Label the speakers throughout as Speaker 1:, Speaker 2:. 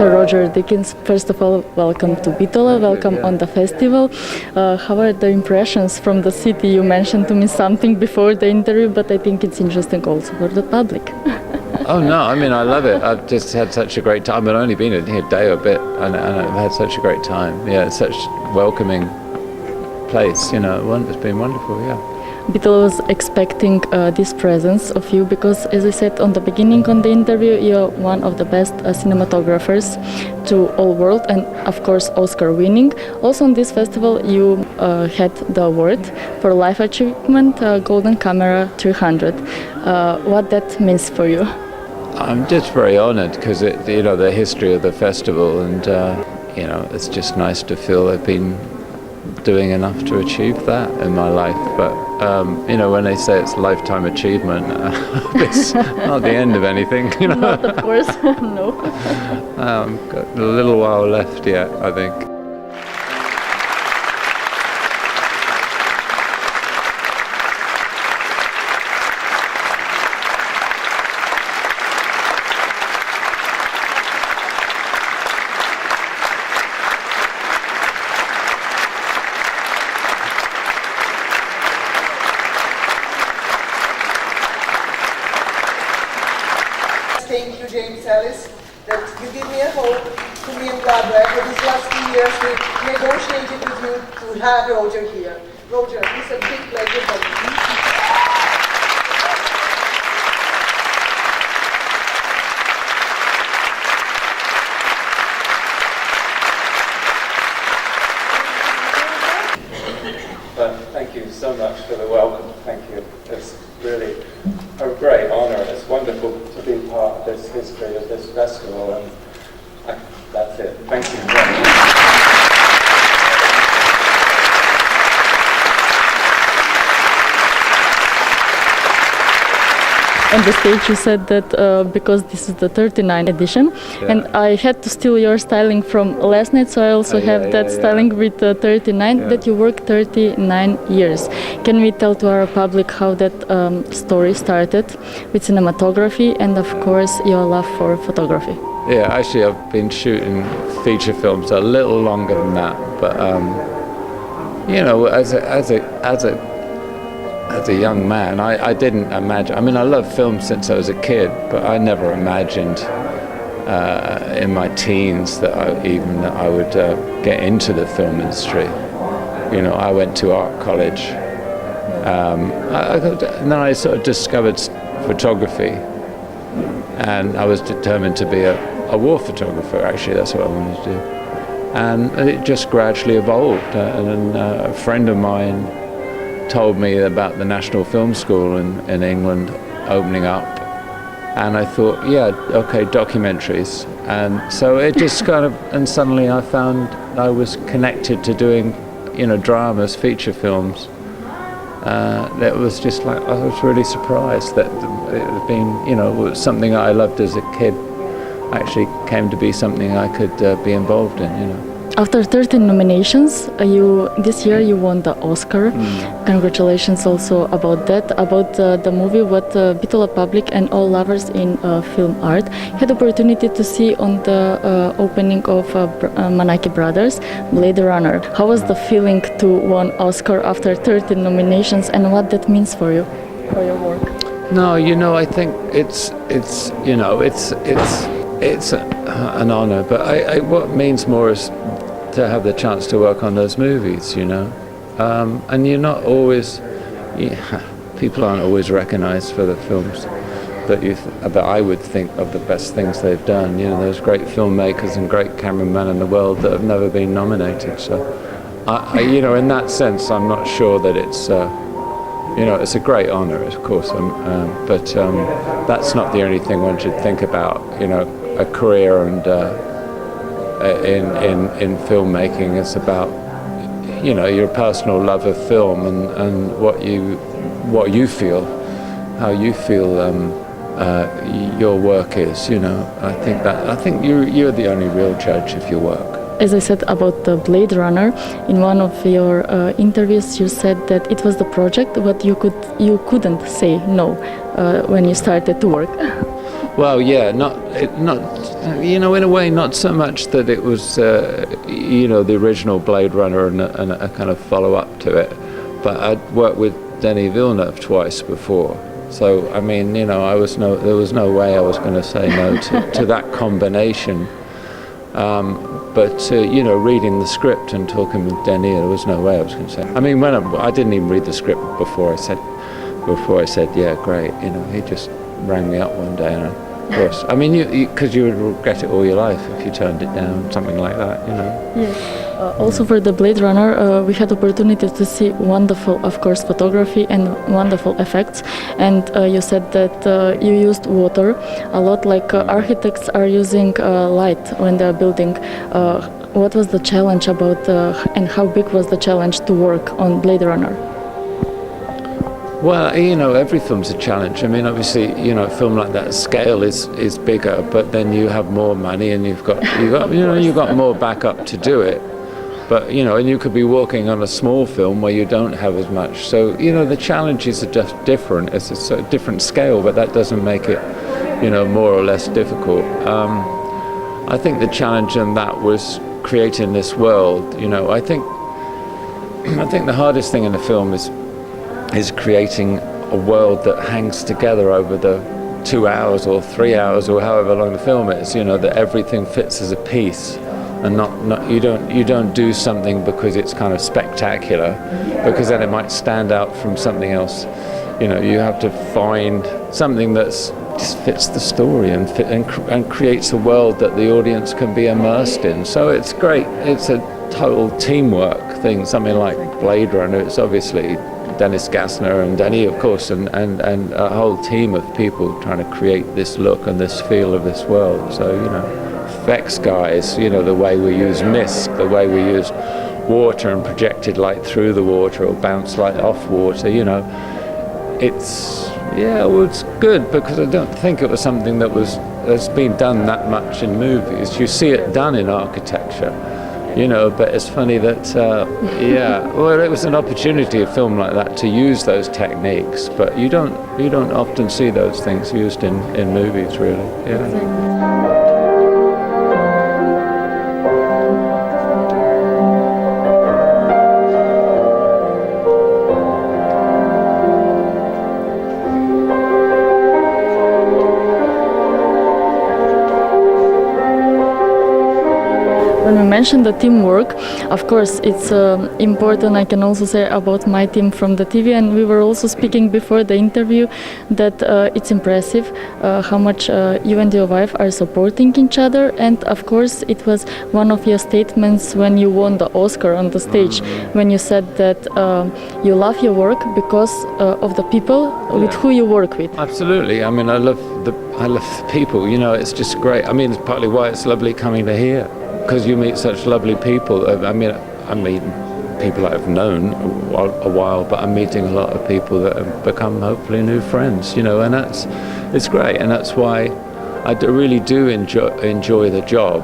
Speaker 1: Mr. Roger Deakins, first of all, welcome to Bitola, welcome on the festival. How are the impressions from the city? You mentioned to me something before the interview, but I think it's interesting also for the public.
Speaker 2: Oh no, I mean, I love it. I've just had such a great time. I've only been here a day or a bit, and I've had such a great time. Yeah, it's such a welcoming place, you know. It's been wonderful, yeah.
Speaker 1: Bitola was expecting this presence of you because, as I said on the beginning on the interview, you're one of the best cinematographers to all world, and of course Oscar winning. Also on this festival you had the award for life achievement, Golden Camera 300. What that means for you?
Speaker 2: I'm just very honored because you know, the history of the festival, and you know, it's just nice to feel I've been doing enough to achieve that in my life. But you know, when they say it's lifetime achievement, it's not the end of anything, you know.
Speaker 1: Not of course, no.
Speaker 2: Got a little while left yet, I think.
Speaker 3: Thank you, James Ellis, that you give me a hope to me and Barbara for these last 2 years we negotiated with you to have Roger here. Roger, it's a big pleasure for me.
Speaker 2: Thank you so much for the welcome. Thank you. It's really a great honour. It's wonderful to be part of this history of this festival, and that's it. Thank you very much.
Speaker 1: On the stage you said that because this is the 39th edition, and I had to steal your styling from last night, so I also have that styling with 39, that you worked 39 years. Can we tell to our public how that story started with cinematography and of course your love for photography?
Speaker 2: Yeah, actually I've been shooting feature films a little longer than that, but you know, as a young man, I didn't imagine. I mean, I loved film since I was a kid, but I never imagined in my teens that I would get into the film industry. You know, I went to art college, and then I sort of discovered photography, and I was determined to be a war photographer. Actually, that's what I wanted to do, and it just gradually evolved. And then a friend of mine told me about the National Film School in England opening up, and I thought, yeah, okay, documentaries. And so it just kind of, and suddenly I found I was connected to doing, you know, dramas, feature films. That was just like, I was really surprised that it had been, you know, something I loved as a kid actually came to be something I could be involved in, you know.
Speaker 1: After 13 nominations, this year you won the Oscar. Congratulations also about that, about the movie what Bitola public and all lovers in film art had opportunity to see on the opening of Manaki Brothers, Blade Runner. How was the feeling to win Oscar after 13 nominations, and what that means for you, for your work?
Speaker 2: No, you know, I think it's you know, it's an honor, but what means more is to have the chance to work on those movies, you know, and you're not always, people aren't always recognized for the films that I would think of the best things they've done. You know, there's great filmmakers and great cameramen in the world that have never been nominated. So, you know, in that sense, I'm not sure that it's, you know, it's a great honor, of course, but that's not the only thing one should think about. You know, a career and in filmmaking is about, you know, your personal love of film and what you feel, how you feel your work is. You know, I think you're the only real judge of your work.
Speaker 1: As I said about the Blade Runner, in one of your interviews you said that it was the project, but you couldn't say no when you started to work.
Speaker 2: Well, yeah, not you know, in a way, not so much that it was you know, the original Blade Runner and a kind of follow-up to it, but I'd worked with Denis Villeneuve twice before. So I mean, you know, there was no way I was going to say no to that combination. But you know, reading the script and talking with Denis, there was no way I was going to say. I mean, when I didn't even read the script before I said yeah, great. You know, he just rang me up one day, and of course, I mean, because you would regret it all your life if you turned it down, something like that, you know.
Speaker 1: Yes. Also for the Blade Runner, we had opportunity to see wonderful, of course, photography and wonderful effects. And you said that you used water a lot, like architects are using light when they're building. What was the challenge about, and how big was the challenge to work on Blade Runner?
Speaker 2: Well, you know, every film's a challenge. I mean, obviously, you know, a film like that scale is bigger, but then you have more money and you've got more backup to do it. But you know, and you could be working on a small film where you don't have as much. So you know, the challenges are just different. It's a different scale, but that doesn't make it, you know, more or less difficult. I think the challenge in that was creating this world. You know, I think the hardest thing in the film is creating a world that hangs together over the 2 hours or 3 hours or however long the film is. You know, that everything fits as a piece, and not you don't do something because it's kind of spectacular, because then it might stand out from something else. You know, you have to find something that's just fits the story and creates a world that the audience can be immersed in. So it's great. It's a total teamwork thing. Something like Blade Runner, it's obviously Dennis Gassner and Denis, of course, and a whole team of people trying to create this look and this feel of this world. So, you know, effects guys, you know, the way we use mist, the way we use water and projected light through the water or bounce light off water, you know, it's good, because I don't think it was something that's been done that much in movies. You see it done in architecture, you know, but it's funny that, well, it was an opportunity, a film like that, to use those techniques, but you don't often see those things used in movies, really. Yeah.
Speaker 1: When we mentioned the teamwork, of course, it's important. I can also say about my team from the TV, and we were also speaking before the interview that it's impressive how much you and your wife are supporting each other. And of course, it was one of your statements when you won the Oscar on the stage, when you said that you love your work because of the people with who you work with.
Speaker 2: Absolutely. I mean, I love the people. You know, it's just great. I mean, it's partly why it's lovely coming to here, because you meet such lovely people. I mean people I've known a while, but I'm meeting a lot of people that have become hopefully new friends, you know, and it's great, and that's why I really do enjoy the job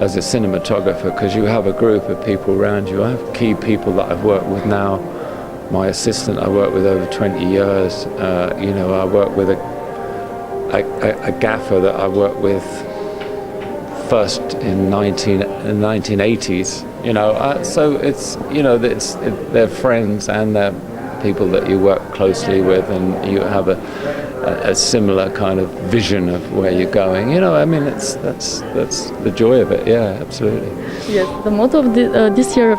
Speaker 2: as a cinematographer, because you have a group of people around you. I have key people that I've worked with now. My assistant I worked with over 20 years. You know, I work with a gaffer that I worked with first in 1980s, you know, so it's, you know, they're friends and they're people that you work closely with, and you have a similar kind of vision of where you're going, you know. I mean, that's the joy of it. Yeah, absolutely.
Speaker 1: Yes, the motto of this year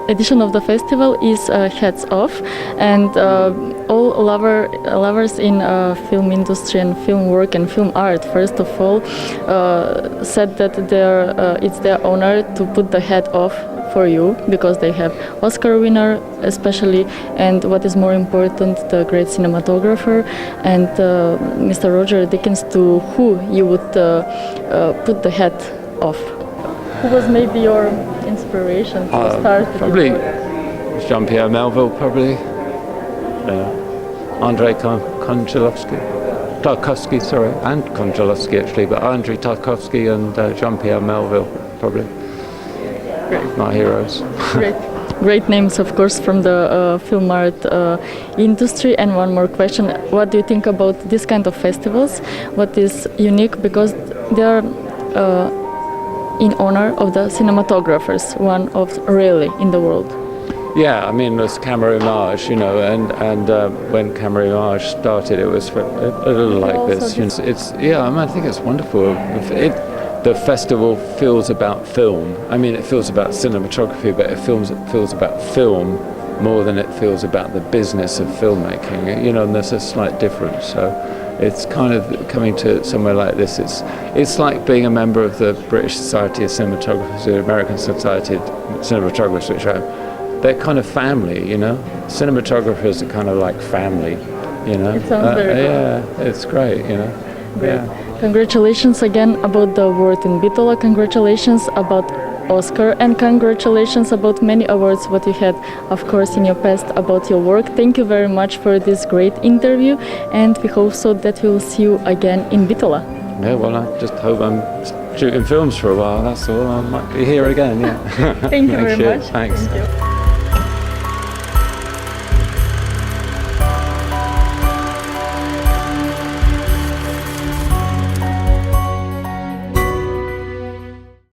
Speaker 1: edition of the festival is Hats Off, and all lovers in film industry and film work and film art, first of all, said that it's their honor to put the hat off for you, because they have Oscar winner especially, and what is more important, the great cinematographer, and Mr. Roger Deakins, to who you would put the hat off. Who was maybe your inspiration to start?
Speaker 2: Probably Jean-Pierre Melville, probably. Andrei Tarkovsky, sorry, and Konchalovsky actually, but Andrei Tarkovsky and Jean-Pierre Melville, probably.
Speaker 1: Great.
Speaker 2: My heroes.
Speaker 1: Great. great names, of course, from the film art industry. And one more question: what do you think about this kind of festivals? What is unique because they are in honor of the cinematographers, one of really in the world.
Speaker 2: Yeah, I mean, there's Camera Image, you know, and when Camera Image started, it was a little like this. You know, I mean, I think it's wonderful. The festival feels about film. I mean, it feels about cinematography, but it feels about film more than it feels about the business of filmmaking. You know, and there's a slight difference. So it's kind of coming to somewhere like this. It's like being a member of the British Society of Cinematographers, the American Society of Cinematographers, which they're kind of family, you know. Cinematographers are kind of like family, you know.
Speaker 1: It sounds very cool.
Speaker 2: Yeah, it's great, you know.
Speaker 1: Great.
Speaker 2: Yeah.
Speaker 1: Congratulations again about the award in Bitola. Congratulations about Oscar, and congratulations about many awards what you had, of course, in your past about your work. Thank you very much for this great interview, and we hope so that we will see you again in Bitola.
Speaker 2: Yeah, well, I just hope I'm shooting films for a while. That's all. I might be here again. Yeah.
Speaker 1: Thank you very much.
Speaker 2: Thanks.
Speaker 1: Thank you.